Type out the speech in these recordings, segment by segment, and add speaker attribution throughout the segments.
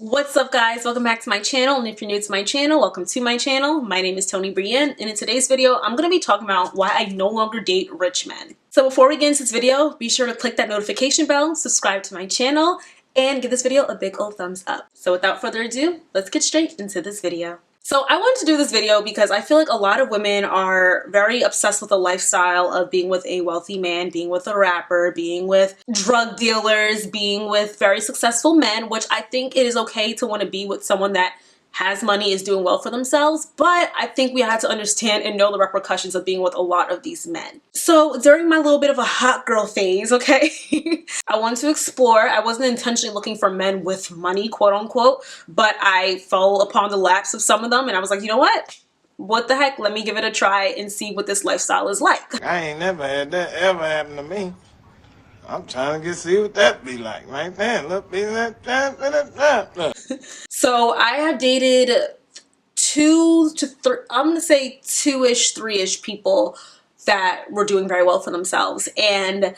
Speaker 1: What's up, guys? Welcome back to my channel, and if you're new to my channel, welcome to my channel. My name is tonibryanne, and in today's video I'm going to be talking about why I no longer date rich men. So before we get into this video, be sure to click that notification bell, subscribe to my channel, and give this video a big old thumbs up. So without further ado, let's get straight into this video. So I wanted to do this video because I feel like a lot of women are very obsessed with the lifestyle of being with a wealthy man, being with a rapper, being with drug dealers, being with very successful men, which I think it is okay to want to be with someone that has money, is doing well for themselves, but I think we have to understand and know the repercussions of being with a lot of these men. So during my little bit of a hot girl phase, okay, I wanted to explore. I wasn't intentionally looking for men with money, quote unquote, but I fell upon the laps of some of them and I was like, you know what the heck, let me give it a try and see what this lifestyle is like.
Speaker 2: I ain't never had that ever happen to me. I'm trying to see what that be like right there. Look, be that.
Speaker 1: So I have dated I'm gonna say two-ish, three-ish people that were doing very well for themselves, and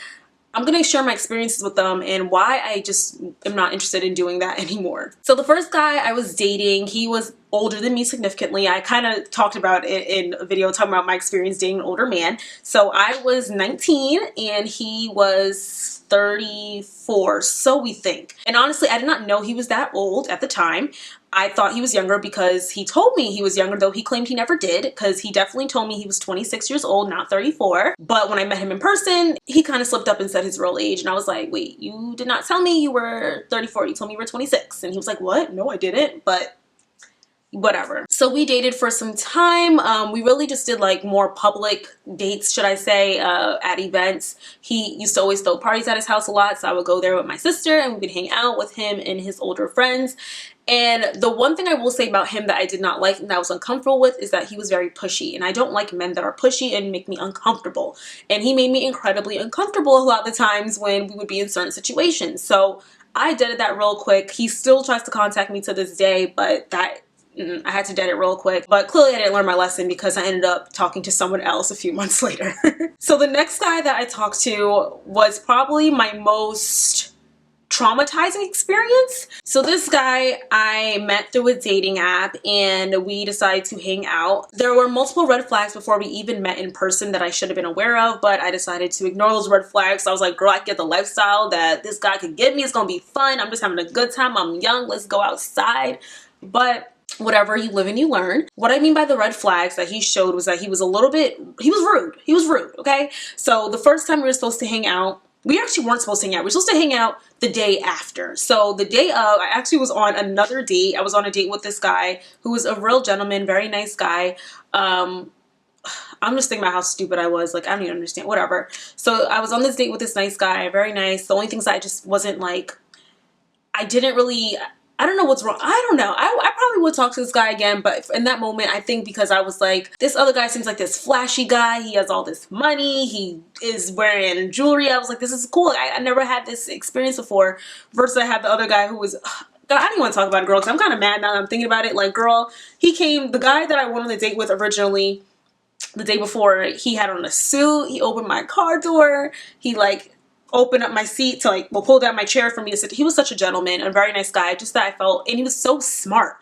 Speaker 1: I'm gonna share my experiences with them and why I just am not interested in doing that anymore. So the first guy I was dating, he was older than me significantly. I kind of talked about it in a video talking about my experience dating an older man. So I was 19 and he was 34, so we think. And honestly, I did not know he was that old at the time. I thought he was younger because he told me he was younger, though he claimed he never did, because he definitely told me he was 26 years old, not 34. But when I met him in person, he kind of slipped up and said his real age. And I was like, wait, you did not tell me you were 34. You told me you were 26. And he was like, what? No, I didn't. But whatever. So we dated for some time. We really just did like more public dates, should I say, at events. He used to always throw parties at his house a lot, so I would go there with my sister and we would hang out with him and his older friends. And the one thing I will say about him that I did not like and that I was uncomfortable with is that he was very pushy, and I don't like men that are pushy and make me uncomfortable. And he made me incredibly uncomfortable a lot of the times when we would be in certain situations. So I deaded that real quick. He still tries to contact me to this day, but I had to dead it real quick. But clearly I didn't learn my lesson because I ended up talking to someone else a few months later. So the next guy that I talked to was probably my most traumatizing experience. So this guy I met through a dating app and we decided to hang out. There were multiple red flags before we even met in person that I should have been aware of, but I decided to ignore those red flags. So I was like, girl, I get the lifestyle that this guy could give me. It's gonna be fun. I'm just having a good time. I'm young. Let's go outside. But whatever, you live and you learn. What I mean by the red flags that he showed was that he was rude. He was rude, okay? So the first time we were supposed to hang out, we actually weren't supposed to hang out. We were supposed to hang out the day after. So the day of, I actually was on another date. I was on a date with this guy who was a real gentleman, very nice guy. I'm just thinking about how stupid I was. Like, I don't even understand, whatever. So I was on this date with this nice guy, very nice. The only things I just wasn't like, I don't know what's wrong. I don't know. I probably would talk to this guy again, but in that moment, I think because I was like, this other guy seems like this flashy guy. He has all this money. He is wearing jewelry. I was like, this is cool. I never had this experience before. Versus I had the other guy who was, God, I don't even want to talk about it, girl, because I'm kind of mad now that I'm thinking about it. Like, girl, the guy that I went on the date with originally, the day before, he had on a suit. He opened my car door. He opened up my seat to pulled out my chair for me to sit. He was such a gentleman, a very nice guy, just that I felt, and he was so smart.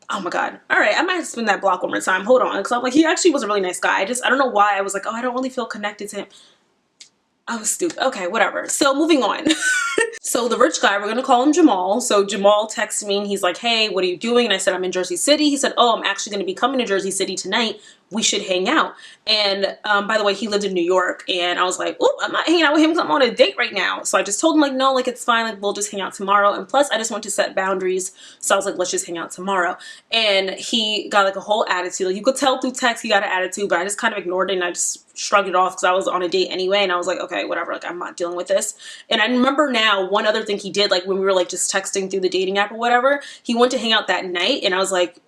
Speaker 1: Oh my God. All right, I might have to spin that block one more time. Hold on, because I'm like, he actually was a really nice guy. I don't know why I was like, oh, I don't really feel connected to him. I was stupid. Okay, whatever. So moving on. So the rich guy, we're gonna call him Jamal. So Jamal texted me and he's like, hey, what are you doing? And I said, I'm in Jersey City. He said, oh, I'm actually gonna be coming to Jersey City tonight. We should hang out. And by the way, he lived in New York, and I was like, oh, I'm not hanging out with him because I'm on a date right now. So I just told him like, no, like it's fine. Like we'll just hang out tomorrow. And plus I just want to set boundaries. So I was like, let's just hang out tomorrow. And he got like a whole attitude. Like you could tell through text he got an attitude, but I just kind of ignored it and I just shrugged it off because I was on a date anyway. And I was like, okay, whatever. Like I'm not dealing with this. And I remember now one other thing he did, like when we were like just texting through the dating app or whatever, he went to hang out that night and I was like,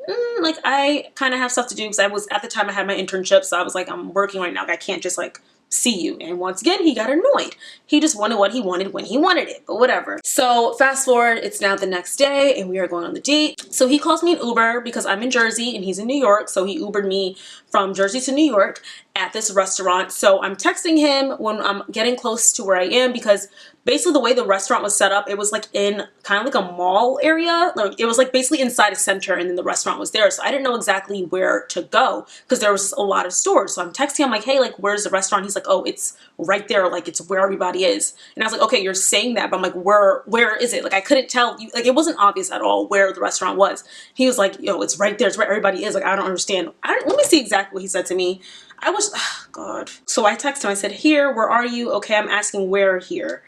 Speaker 1: like I kind of have stuff to do because at the time I had my internship, so I was like, I'm working right now. I can't just like see you. And once again, he got annoyed. He just wanted what he wanted when he wanted it, but whatever. So fast forward, it's now the next day and we are going on the date. So he calls me an Uber because I'm in Jersey and he's in New York. So he Ubered me from Jersey to New York at this restaurant. So I'm texting him when I'm getting close to where I am because basically the way the restaurant was set up, it was like in kind of like a mall area. Like it was like basically inside a center, and then the restaurant was there. So I didn't know exactly where to go because there was a lot of stores. So I'm texting him like, hey, like where's the restaurant? He's like, oh, it's right there, like it's where everybody is. And I was like, okay, you're saying that, but I'm like, where is it? Like I couldn't tell you, like it wasn't obvious at all where the restaurant was. He was like, yo, it's right there, it's where everybody is. Like I don't understand. Let me see exactly what he said to me. I was, oh God. So I texted him, I said, here, where are you? Okay, I'm asking where here.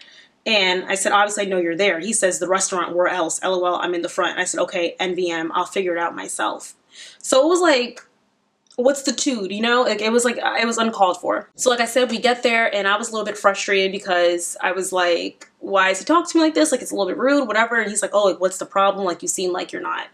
Speaker 1: And I said, obviously I know you're there. He says, the restaurant, where else? LOL, I'm in the front. I said, okay, NVM, I'll figure it out myself. So it was like, what's the tude, you know? Like it was uncalled for. So like I said, we get there and I was a little bit frustrated because I was like, why is he talking to me like this? Like it's a little bit rude, whatever. And he's like, oh, like what's the problem? Like you seem like you're not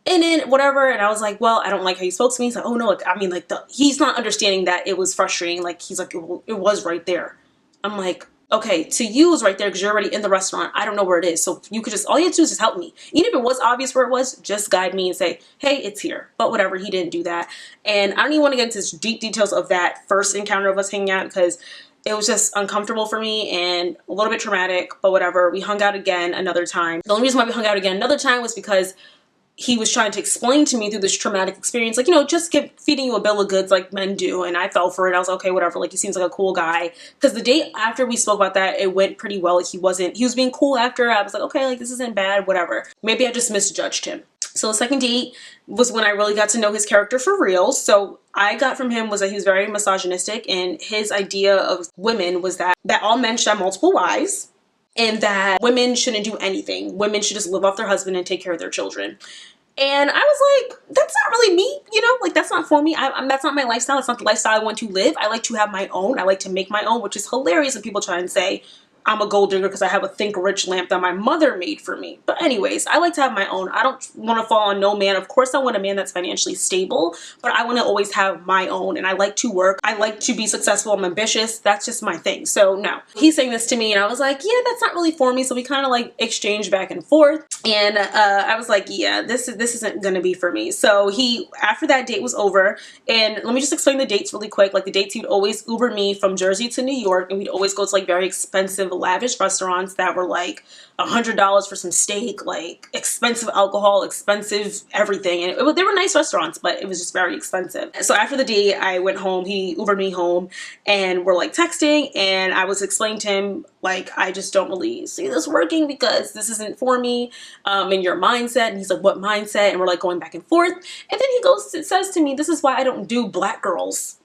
Speaker 1: in it, whatever. And I was like, well, I don't like how you spoke to me. He's like, oh no, like I mean like he's not understanding that it was frustrating. Like he's like, it was right there. I'm like, okay, to you is right there because you're already in the restaurant. I don't know where it is. So you could just, all you have to do is just help me. Even if it was obvious where it was, just guide me and say, hey, it's here. But whatever, he didn't do that. And I don't even want to get into deep details of that first encounter of us hanging out because it was just uncomfortable for me and a little bit traumatic, but whatever. We hung out again another time. The only reason why we hung out again another time was because he was trying to explain to me through this traumatic experience, like, you know, just feeding you a bill of goods like men do. And I fell for it. I was like, okay, whatever. Like, he seems like a cool guy. Because the day after we spoke about that, it went pretty well. Like, he was being cool after. I was like, okay, like, this isn't bad, whatever. Maybe I just misjudged him. So the second date was when I really got to know his character for real. So I got from him was that he was very misogynistic, and his idea of women was that all men should have multiple wives, and that women shouldn't do anything. Women should just live off their husband and take care of their children. And I was like, that's not really me, you know, like that's not for me. That's not my lifestyle. It's not the lifestyle I want to live. I like to have my own. I like to make my own, which is hilarious when people try and say I'm a gold digger because I have a Think Rich lamp that my mother made for me. But anyways, I like to have my own. I don't want to fall on no man. Of course, I want a man that's financially stable, but I want to always have my own. And I like to work. I like to be successful. I'm ambitious. That's just my thing. So no, he's saying this to me and I was like, yeah, that's not really for me. So we kind of like exchanged back and forth. And I was like, yeah, this isn't going to be for me. So after that date was over, and let me just explain the dates really quick. Like the dates, he'd always Uber me from Jersey to New York, and we'd always go to like very expensive, lavish restaurants that were like $100 for some steak, like expensive alcohol, expensive everything. And they were nice restaurants, but it was just very expensive. So after the date, I went home, he Ubered me home, and we're like texting, and I was explaining to him, like, I just don't really see this working because this isn't for me, in your mindset. And he's like, what mindset? And we're like going back and forth. And then says to me, this is why I don't do black girls.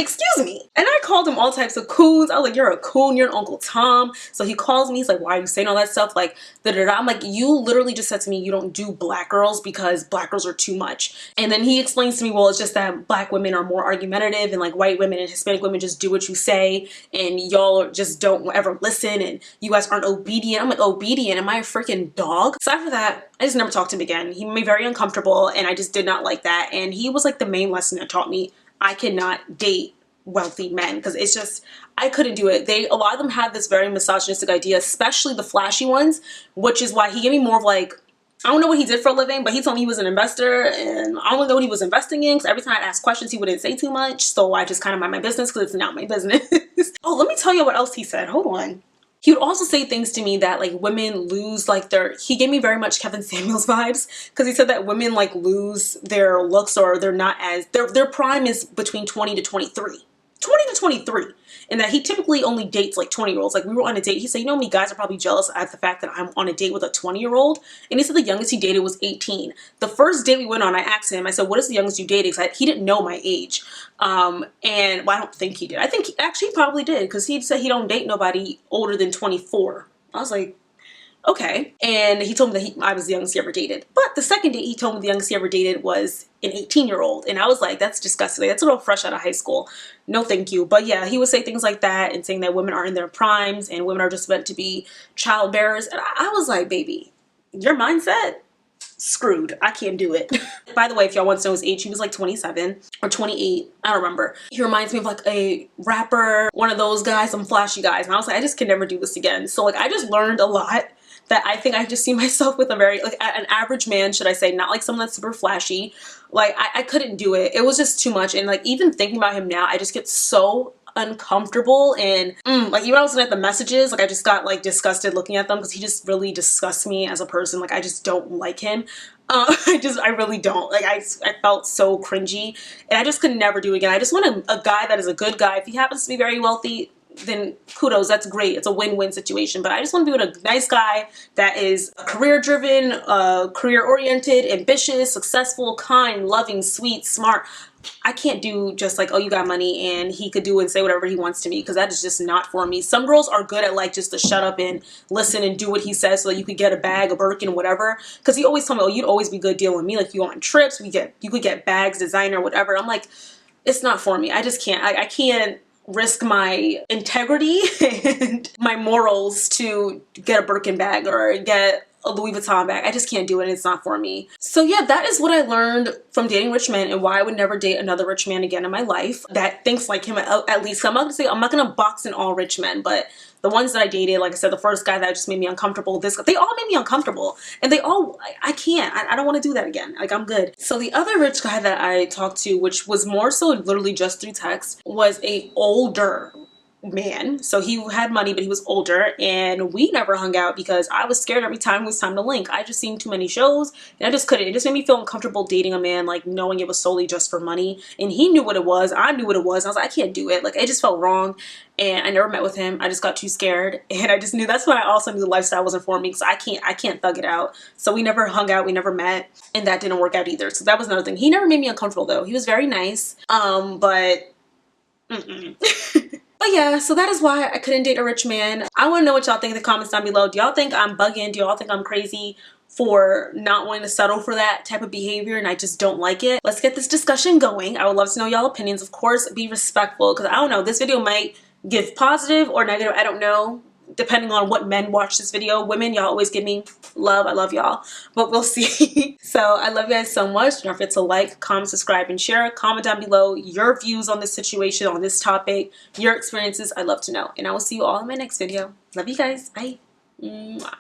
Speaker 1: Excuse me. And I called him all types of coons. I was like, you're a coon, you're an Uncle Tom. So he calls me, he's like, why are you saying all that stuff? Like, da-da-da. I'm like, you literally just said to me, you don't do black girls because black girls are too much. And then he explains to me, well, it's just that black women are more argumentative and like white women and Hispanic women just do what you say and y'all just don't ever listen and you guys aren't obedient. I'm like, obedient? Am I a freaking dog? So after that, I just never talked to him again. He made me very uncomfortable and I just did not like that. And he was like the main lesson that taught me I cannot date wealthy men because it's just, I couldn't do it. A lot of them had this very misogynistic idea, especially the flashy ones, which is why he gave me more of like, I don't know what he did for a living, but he told me he was an investor and I don't know what he was investing in because every time I asked questions, he wouldn't say too much. So I just kind of mind my business because it's not my business. Oh, let me tell you what else he said. Hold on. He would also say things to me that like women lose like he gave me very much Kevin Samuels vibes because he said that women like lose their looks or they're not as, their prime is between 20 to 23. 20 to 23, and that he typically only dates like 20-year-olds. Like we were on a date, he said, you know how many guys are probably jealous at the fact that I'm on a date with a 20-year-old? And he said the youngest he dated was 18. The first date we went on, I asked him, I said, what is the youngest you dated? Because he didn't know my age. And well, I don't think he did. I think actually he probably did because he said he don't date nobody older than 24. I was like, okay. And he told me that I was the youngest he ever dated. But the second date he told me the youngest he ever dated was an 18-year-old. And I was like, that's disgusting. Like, that's a little fresh out of high school. No, thank you. But yeah, he would say things like that and saying that women are in their primes and women are just meant to be child bearers. And I was like, baby, your mindset? Screwed. I can't do it. By the way, if y'all want to know his age, he was like 27 or 28. I don't remember. He reminds me of like a rapper, one of those guys, some flashy guys. And I was like, I just can never do this again. So like, I just learned a lot that I think I just see myself with a very, like an average man, should I say, not like someone that's super flashy. Like I couldn't do it. It was just too much. And like even thinking about him now, I just get so uncomfortable, and like even when I was looking at the messages, like I just got like disgusted looking at them because he just really disgusts me as a person. Like I just don't like him. I really don't. Like I felt so cringy, and I just could never do it again. I just want a guy that is a good guy. If he happens to be very wealthy, then kudos, that's great. It's a win-win situation. But I just want to be with a nice guy that is career-driven, career-oriented, ambitious, successful, kind, loving, sweet, smart. I can't do just like, oh, you got money and he could do and say whatever he wants to me, because that is just not for me. Some girls are good at like just to shut up and listen and do what he says so that you could get a bag, a Birkin, whatever. Because he always told me, oh, you'd always be good dealing with me. Like you go on trips, you could get bags, designer, whatever. I'm like, it's not for me. I just can't. I can't risk my integrity and my morals to get a Birkin bag or get a Louis Vuitton bag. I just can't do it. It's not for me. So yeah, that is what I learned from dating rich men and why I would never date another rich man again in my life that thinks like him at least. I'm not gonna box in all rich men, but the ones that I dated, like I said, the first guy that just made me uncomfortable, they all made me uncomfortable. And I can't. I don't want to do that again. Like, I'm good. So the other rich guy that I talked to, which was more so literally just through text, was a older man. So he had money, but he was older, and we never hung out because I was scared every time it was time to link. I just seen too many shows and I just couldn't. It just made me feel uncomfortable dating a man, like knowing it was solely just for money. And he knew what it was. I knew what it was. I was like, I can't do it. Like, it just felt wrong. And I never met with him. I just got too scared. And I just knew, that's when I also knew the lifestyle wasn't for me, because I can't thug it out. So we never hung out. We never met. And that didn't work out either. So that was another thing. He never made me uncomfortable though. He was very nice. But But yeah, so that is why I couldn't date a rich man. I want to know what y'all think in the comments down below. Do y'all think I'm bugging? Do y'all think I'm crazy for not wanting to settle for that type of behavior and I just don't like it? Let's get this discussion going. I would love to know y'all opinions. Of course, be respectful, because I don't know, this video might give positive or negative. I don't know, depending on what men watch this video. Women, y'all always give me love. I love y'all, but we'll see. So I love you guys so much. Don't forget to like, comment, subscribe, and share. Comment down below your views on this situation, on this topic, your experiences. I'd love to know. And I will see you all in my next video. Love you guys. Bye. Mwah.